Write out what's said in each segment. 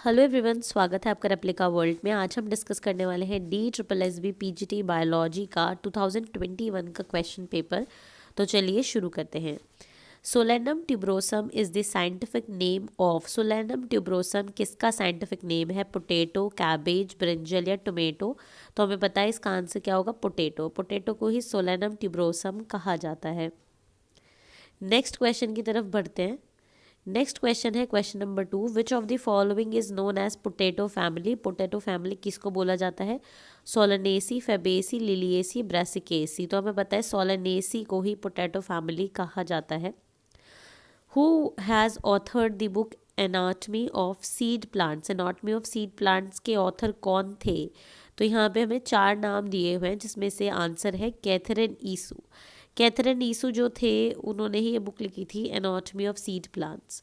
Hello everyone, स्वागत है आपका रेप्लिका वर्ल्ड में। आज हम डिस्कस करने वाले हैं DSSB PGT बायोलॉजी का 2021 का क्वेश्चन पेपर। तो चलिए शुरू करते हैं। Solanum tuberosum is the scientific name of. Solanum tuberosum किसका साइंटिफिक नेम है? पोटैटो, कैबेज, ब्रिंजल या टोमेटो? तो हमें पता है इसका आंसर क्या होगा, पोटैटो। पोटैटो को ही सोलेनम ट्यूबरोसम कहा जाता है। नेक्स्ट क्वेश्चन की तरफ बढ़ते हैं। नेक्स्ट क्वेश्चन है question number 2। Which of the following is known as potato family? Potato family किसको बोला जाता है? Solanaceae, Fabaceae, Liliaceae, Brassicaceae? तो हमें पता है सोलनेसी को ही पोटैटो फैमिली कहा जाता है। Who has authored the book anatomy of seed plants? Anatomy of seed plants के ऑथर कौन थे? तो यहाँ पे हमें 4 नाम दिए हुए हैं, जिसमें से आंसर है कैथरीन ईसू। कैथरीन ईसू जो थे उन्होंने ही ये बुक लिखी थी, anatomy of seed plants.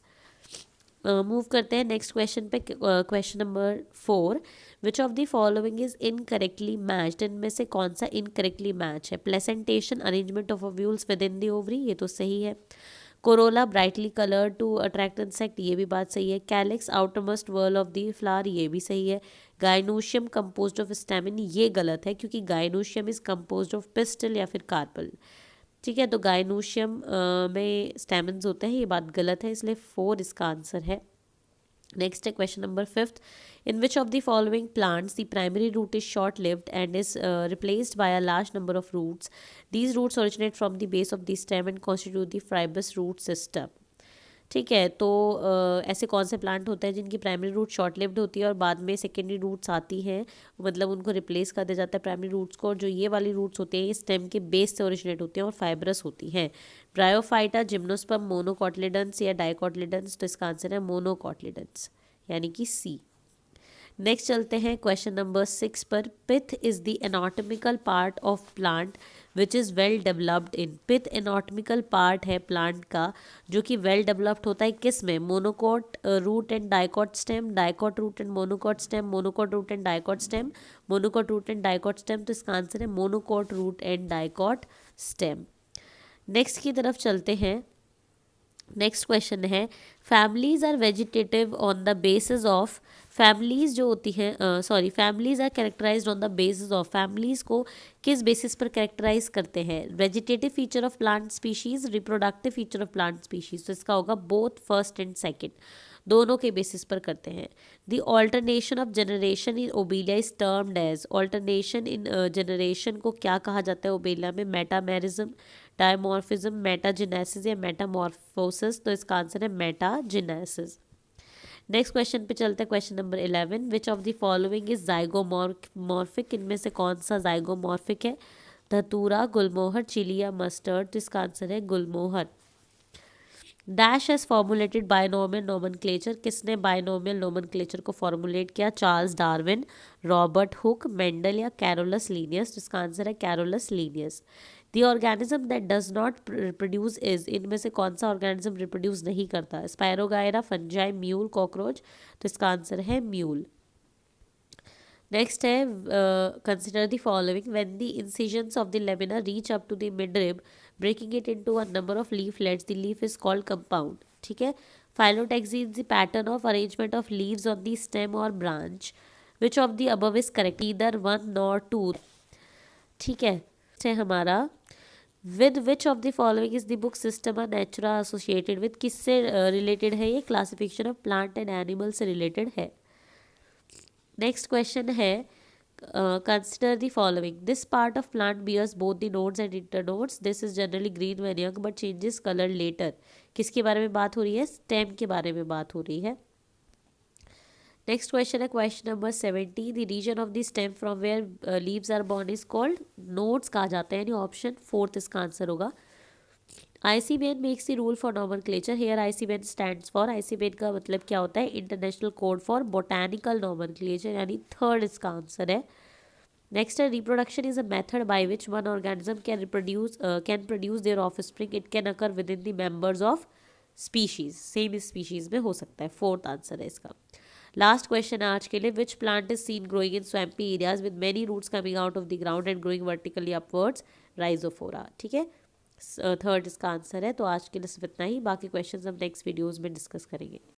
Move करते हैं नेक्स्ट क्वेश्चन पे। Question number 4। Which of the following is incorrectly matched? इनमें से कौन सा इनकरेक्टली मैच है? Placentation, arrangement of ovules with in the ovary, ये तो सही है। Corolla brightly coloured to attract insect, ये भी बात सही है। Calyx outermost whorl of the flower, ये भी सही है। गाइनोशियम कंपोज्ड ऑफ स्टेमिन, ये गलत है क्योंकि gynoecium is composed of pistol या फिर कार्पल। ठीक है, तो गाइनोशियम में स्टेमन्स होते हैं, ये बात गलत है, इसलिए 4 इसका आंसर है। नेक्स्ट है question number 5। In which of the following plants the primary root is short lived and is replaced by a large number of roots? These roots originate from the base of the stem and constitute the fibrous root system. ठीक है, तो ऐसे कौन से plant होते हैं जिनकी primary root short lived होती है और बाद में सेकेंडरी रूट्स आती हैं, मतलब उनको रिप्लेस कर दिया जाता है प्राइमरी रूट्स को, और जो ये वाली रूट्स होती हैं ये स्टेम के बेस से ओरिजिनेट होती हैं और फाइब्रस होती हैं। ब्रायोफाइटा, जिम्नोस्पर्म, मोनोकॉटिलिडन्स या डाइकॉटिलिडन्स? तो इसका आंसर है मोनोकॉटिलिडन्स, यानी कि सी। नेक्स्ट चलते हैं क्वेश्चन नंबर 6 पर। Pith is the anatomical part of plant which is well developed in. Pith anatomical part है प्लांट का जो कि वेल डेवलप्ड होता है किस में? Monocot root and dicot stem, dicot root and monocot stem, monocot root and dicot stem, monocot root and dicot stem? तो इसका आंसर है monocot root and dicot stem. Next की तरफ चलते हैं। नेक्स्ट क्वेश्चन है families are vegetative on the basis of. Families जो होती हैं families are characterized on the basis of. Families को किस बेसिस पर कैरेक्टराइज करते हैं? Vegetative feature of plant species, reproductive feature of plant species? तो इसका होगा बोथ फर्स्ट एंड सेकेंड, दोनों के बेसिस पर करते हैं। The alternation of generation in Obelia is termed as. Alternation in generation को क्या कहा जाता है ओबेलिया में? मेटामेरिज्म, डायमॉर्फिज्म, मेटाजेनेसिस या मेटामॉर्फोसिस? तो इसका आंसर है मेटाजेनेसिस। नेक्स्ट क्वेश्चन पे चलते हैं, question number 11। Which of the following is zygomorphic? इनमें से कौन सा जाइगोमॉर्फिक है? धतूरा, गुलमोहर, चिली या मस्टर्ड? तो इसका आंसर है gulmohar. Dash has formulated binomial nomenclature? किसने बायनोमियल नोमेनक्लेचर को फॉर्मुलेट किया? Charles Darwin, Robert Hooke, Mendel या कैरोलस लीनियस? तो इसका आंसर है Carolus Linnaeus. The organism that does not reproduce is. इनमें से कौन सा ऑर्गेनिज्म रिप्रोड्यूस नहीं करता? Spirogyra, fungi, mule, cockroach? तो इसका आंसर है म्यूल। नेक्स्ट है consider the following. When the incisions of the lamina reach up to the mid rib breaking it into a number of leaflets, the leaf is called compound. ठीक है। Phyllotaxy is the pattern of arrangement of leaves on the stem और branch. Which of the above is correct? Either 1 nor 2। ठीक है हमारा with which of the following is the book Systema Naturae associated with? किससे related है ये? Classification of plant and animal से related है। Next question है consider the following. This part of plant bears both the nodes and internodes. This is generally green when young but changes colour later. किसके बारे में बात हो रही है? स्टेम के बारे में बात हो रही है। नेक्स्ट क्वेश्चन है question number 70। The region of the stem from where leaves are born is called? Nodes कहा जाता है, यानी ऑप्शन 4 इसका आंसर होगा। ICBN makes the rule for nomenclature. Here ICBN stands for. ICBN का मतलब क्या होता है? International code for botanical nomenclature, यानी 3rd इसका आंसर है। नेक्स्ट है reproduction is a method by which one organism can produce their offspring. It can occur with in the members of species. Same species में हो सकता है, 4th answer है इसका। लास्ट क्वेश्चन है आज के लिए। Which plant is seen growing in swampy areas with many roots coming out of the ground and growing vertically upwards? Rhizophora. ठीक है, 3rd इसका आंसर है। तो आज के लिए सिर्फ इतना ही, बाकी क्वेश्चंस हम नेक्स्ट वीडियोस में डिस्कस करेंगे।